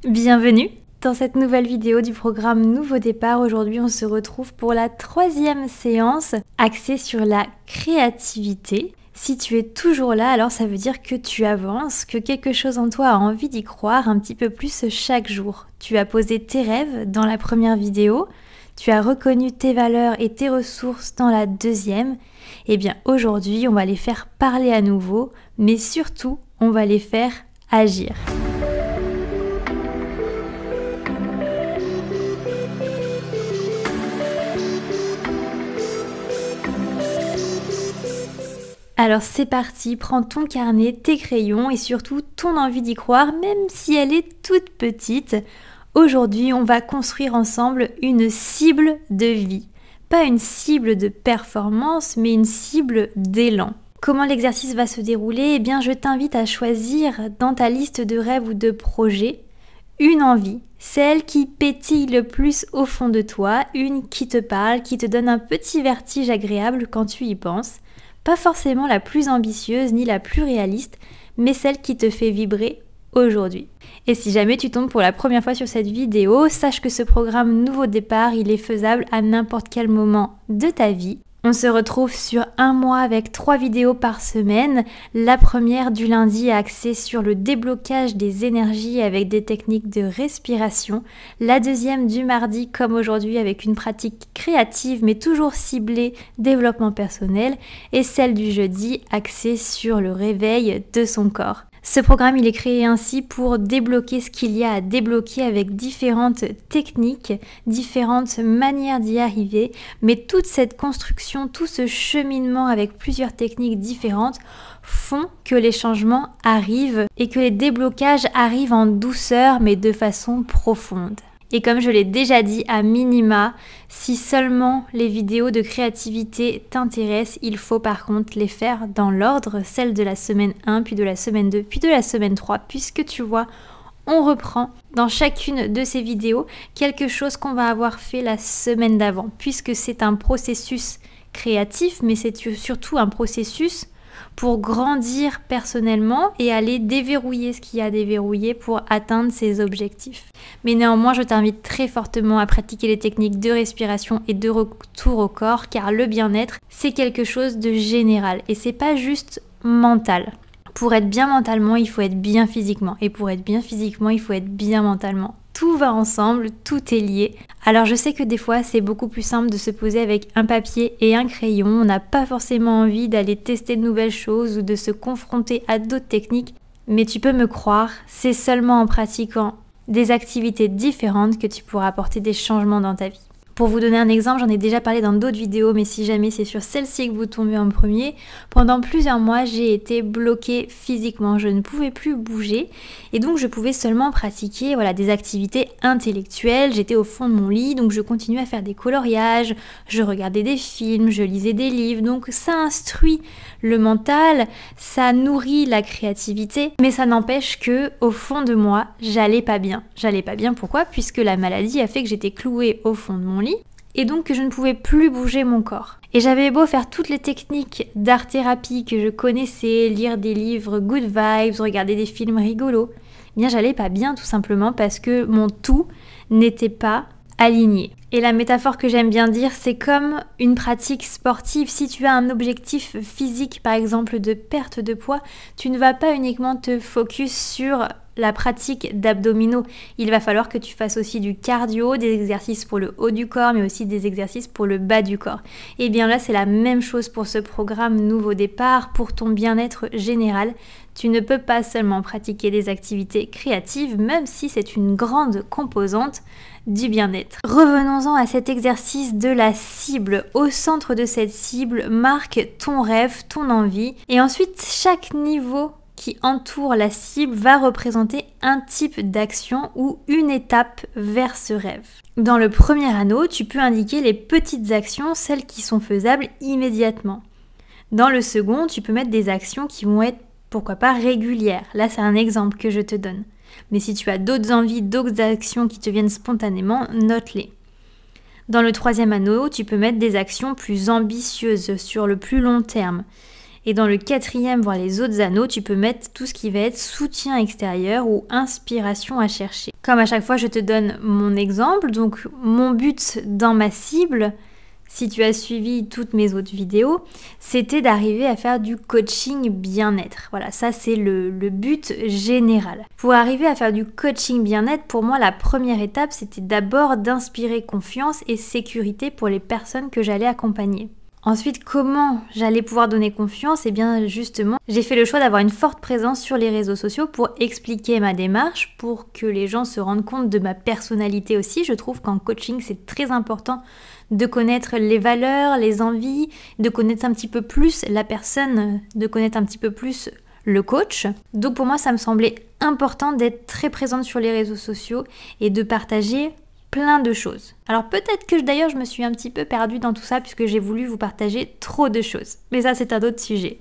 Bienvenue dans cette nouvelle vidéo du programme Nouveau Départ. Aujourd'hui, on se retrouve pour la 3e séance axée sur la créativité. Si tu es toujours là, alors ça veut dire que tu avances, que quelque chose en toi a envie d'y croire un petit peu plus chaque jour. Tu as posé tes rêves dans la première vidéo, tu as reconnu tes valeurs et tes ressources dans la 2e. Et bien aujourd'hui, on va les faire parler à nouveau, mais surtout, on va les faire agir. Alors c'est parti, prends ton carnet, tes crayons et surtout ton envie d'y croire, même si elle est toute petite. Aujourd'hui, on va construire ensemble une cible de vie. Pas une cible de performance, mais une cible d'élan. Comment l'exercice va se dérouler? Eh bien, je t'invite à choisir dans ta liste de rêves ou de projets une envie, celle qui pétille le plus au fond de toi, une qui te parle, qui te donne un petit vertige agréable quand tu y penses. Pas forcément la plus ambitieuse ni la plus réaliste, mais celle qui te fait vibrer aujourd'hui. Et si jamais tu tombes pour la première fois sur cette vidéo, sache que ce programme Nouveau Départ, il est faisable à n'importe quel moment de ta vie. On se retrouve sur un mois avec 3 vidéos par semaine. La première du lundi axée sur le déblocage des énergies avec des techniques de respiration. La deuxième du mardi comme aujourd'hui avec une pratique créative mais toujours ciblée développement personnel. Et celle du jeudi axée sur le réveil de son corps. Ce programme, il est créé ainsi pour débloquer ce qu'il y a à débloquer avec différentes techniques, différentes manières d'y arriver, mais toute cette construction, tout ce cheminement avec plusieurs techniques différentes font que les changements arrivent et que les déblocages arrivent en douceur mais de façon profonde. Et comme je l'ai déjà dit à minima, si seulement les vidéos de créativité t'intéressent, il faut par contre les faire dans l'ordre, celle de la semaine 1, puis de la semaine 2, puis de la semaine 3, puisque tu vois, on reprend dans chacune de ces vidéos quelque chose qu'on va avoir fait la semaine d'avant, puisque c'est un processus créatif, mais c'est surtout un processus pour grandir personnellement et aller déverrouiller ce qu'il y a à déverrouiller pour atteindre ses objectifs. Mais néanmoins, je t'invite très fortement à pratiquer les techniques de respiration et de retour au corps, car le bien-être, c'est quelque chose de général et c'est pas juste mental. Pour être bien mentalement, il faut être bien physiquement. Et pour être bien physiquement, il faut être bien mentalement. Tout va ensemble, tout est lié. Alors je sais que des fois c'est beaucoup plus simple de se poser avec un papier et un crayon. On n'a pas forcément envie d'aller tester de nouvelles choses ou de se confronter à d'autres techniques. Mais tu peux me croire, c'est seulement en pratiquant des activités différentes que tu pourras apporter des changements dans ta vie. Pour vous donner un exemple, j'en ai déjà parlé dans d'autres vidéos, mais si jamais c'est sur celle-ci que vous tombez en premier, pendant plusieurs mois, j'ai été bloquée physiquement. Je ne pouvais plus bouger et donc je pouvais seulement pratiquer des activités intellectuelles. J'étais au fond de mon lit, donc je continuais à faire des coloriages, je regardais des films, je lisais des livres. Donc ça instruit le mental, ça nourrit la créativité, mais ça n'empêche que au fond de moi, j'allais pas bien. J'allais pas bien, pourquoi? Puisque la maladie a fait que j'étais clouée au fond de mon lit et donc que je ne pouvais plus bouger mon corps. Et j'avais beau faire toutes les techniques d'art-thérapie que je connaissais, lire des livres good vibes, regarder des films rigolos, eh bien j'allais pas bien tout simplement parce que mon tout n'était pas aligné. Et la métaphore que j'aime bien dire, c'est comme une pratique sportive. Si tu as un objectif physique, par exemple de perte de poids, tu ne vas pas uniquement te focus sur la pratique d'abdominaux. Il va falloir que tu fasses aussi du cardio, des exercices pour le haut du corps, mais aussi des exercices pour le bas du corps. Et bien là, c'est la même chose pour ce programme Nouveau Départ, pour ton bien-être général. Tu ne peux pas seulement pratiquer des activités créatives, même si c'est une grande composante du bien-être. Revenons-en à cet exercice de la cible. Au centre de cette cible, marque ton rêve, ton envie. Et ensuite, chaque niveau qui entoure la cible va représenter un type d'action ou une étape vers ce rêve. Dans le premier anneau, tu peux indiquer les petites actions, celles qui sont faisables immédiatement. Dans le second, tu peux mettre des actions qui vont être, pourquoi pas, régulières. Là, c'est un exemple que je te donne. Mais si tu as d'autres envies, d'autres actions qui te viennent spontanément, note-les. Dans le troisième anneau, tu peux mettre des actions plus ambitieuses sur le plus long terme. Et dans le 4e, voire les autres anneaux, tu peux mettre tout ce qui va être soutien extérieur ou inspiration à chercher. Comme à chaque fois, je te donne mon exemple. Donc, mon but dans ma cible, si tu as suivi toutes mes autres vidéos, c'était d'arriver à faire du coaching bien-être. Voilà, ça c'est le but général. Pour arriver à faire du coaching bien-être, pour moi, la première étape, c'était d'abord d'inspirer confiance et sécurité pour les personnes que j'allais accompagner. Ensuite, comment j'allais pouvoir donner confiance? Eh bien, justement, j'ai fait le choix d'avoir une forte présence sur les réseaux sociaux pour expliquer ma démarche, pour que les gens se rendent compte de ma personnalité aussi. Je trouve qu'en coaching, c'est très important de connaître les valeurs, les envies, de connaître un petit peu plus la personne, de connaître un petit peu plus le coach. Donc pour moi, ça me semblait important d'être très présente sur les réseaux sociaux et de partager plein de choses. Alors peut-être que d'ailleurs je me suis un petit peu perdue dans tout ça puisque j'ai voulu vous partager trop de choses. Mais ça c'est un autre sujet.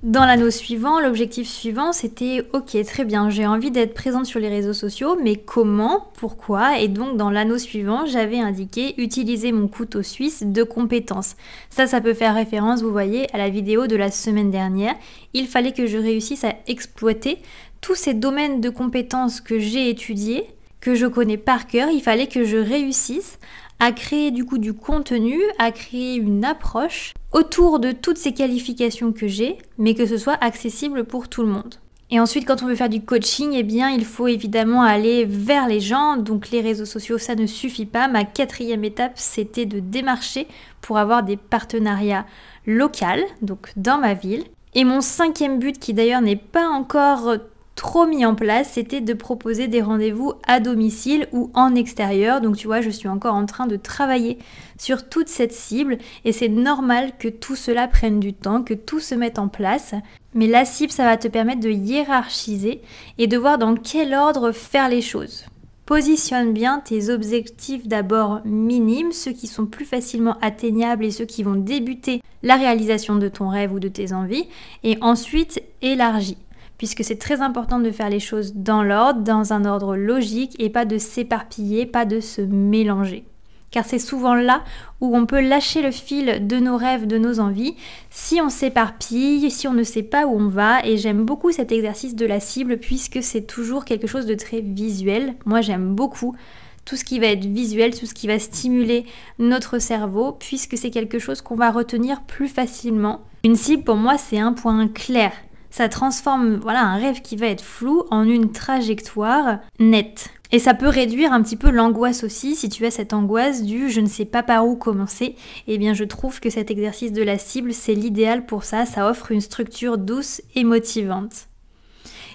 Dans l'anneau suivant, l'objectif suivant c'était ok très bien, j'ai envie d'être présente sur les réseaux sociaux mais comment, pourquoi? Et donc dans l'anneau suivant j'avais indiqué utiliser mon couteau suisse de compétences. Ça peut faire référence vous voyez à la vidéo de la semaine dernière. Il fallait que je réussisse à exploiter tous ces domaines de compétences que j'ai étudiés, que je connais par cœur, il fallait que je réussisse à créer du coup du contenu, à créer une approche autour de toutes ces qualifications que j'ai, mais que ce soit accessible pour tout le monde. Et ensuite, quand on veut faire du coaching, eh bien, il faut évidemment aller vers les gens, donc les réseaux sociaux, ça ne suffit pas. Ma 4e étape, c'était de démarcher pour avoir des partenariats locaux, donc dans ma ville. Et mon 5e but, qui d'ailleurs n'est pas encore trop mis en place, c'était de proposer des rendez-vous à domicile ou en extérieur. Donc tu vois, je suis encore en train de travailler sur toute cette cible et c'est normal que tout cela prenne du temps, que tout se mette en place. Mais la cible, ça va te permettre de hiérarchiser et de voir dans quel ordre faire les choses. Positionne bien tes objectifs d'abord minimes, ceux qui sont plus facilement atteignables et ceux qui vont débuter la réalisation de ton rêve ou de tes envies, et ensuite élargis. Puisque c'est très important de faire les choses dans l'ordre, dans un ordre logique et pas de s'éparpiller, pas de se mélanger. Car c'est souvent là où on peut lâcher le fil de nos rêves, de nos envies, si on s'éparpille, si on ne sait pas où on va. Et j'aime beaucoup cet exercice de la cible puisque c'est toujours quelque chose de très visuel. Moi j'aime beaucoup tout ce qui va être visuel, tout ce qui va stimuler notre cerveau, puisque c'est quelque chose qu'on va retenir plus facilement. Une cible pour moi c'est un point clair. Ça transforme un rêve qui va être flou en une trajectoire nette. Et ça peut réduire un petit peu l'angoisse aussi, si tu as cette angoisse du je ne sais pas par où commencer. Eh bien je trouve que cet exercice de la cible, c'est l'idéal pour ça, ça offre une structure douce et motivante.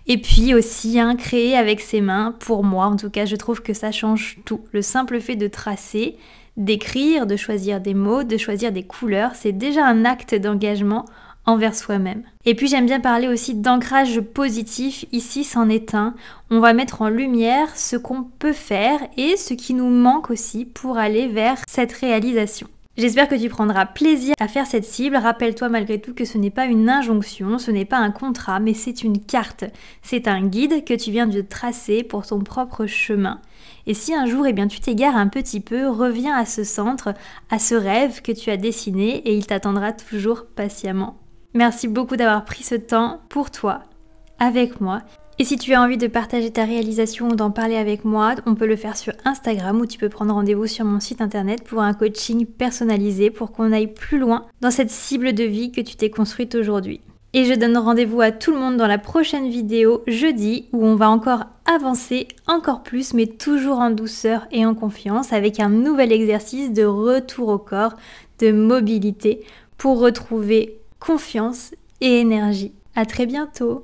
Et puis aussi, créer avec ses mains, pour moi en tout cas, je trouve que ça change tout. Le simple fait de tracer, d'écrire, de choisir des mots, de choisir des couleurs, c'est déjà un acte d'engagement envers soi-même. Et puis j'aime bien parler aussi d'ancrage positif, ici c'en est un. On va mettre en lumière ce qu'on peut faire et ce qui nous manque aussi pour aller vers cette réalisation. J'espère que tu prendras plaisir à faire cette cible. Rappelle-toi malgré tout que ce n'est pas une injonction, ce n'est pas un contrat, mais c'est une carte. C'est un guide que tu viens de tracer pour ton propre chemin. Et si un jour tu t'égares un petit peu, reviens à ce centre, à ce rêve que tu as dessiné et il t'attendra toujours patiemment. Merci beaucoup d'avoir pris ce temps pour toi, avec moi. Et si tu as envie de partager ta réalisation ou d'en parler avec moi, on peut le faire sur Instagram ou tu peux prendre rendez-vous sur mon site internet pour un coaching personnalisé pour qu'on aille plus loin dans cette cible de vie que tu t'es construite aujourd'hui. Et je donne rendez-vous à tout le monde dans la prochaine vidéo jeudi où on va encore avancer encore plus mais toujours en douceur et en confiance avec un nouvel exercice de retour au corps, de mobilité pour retrouver confiance et énergie. À très bientôt!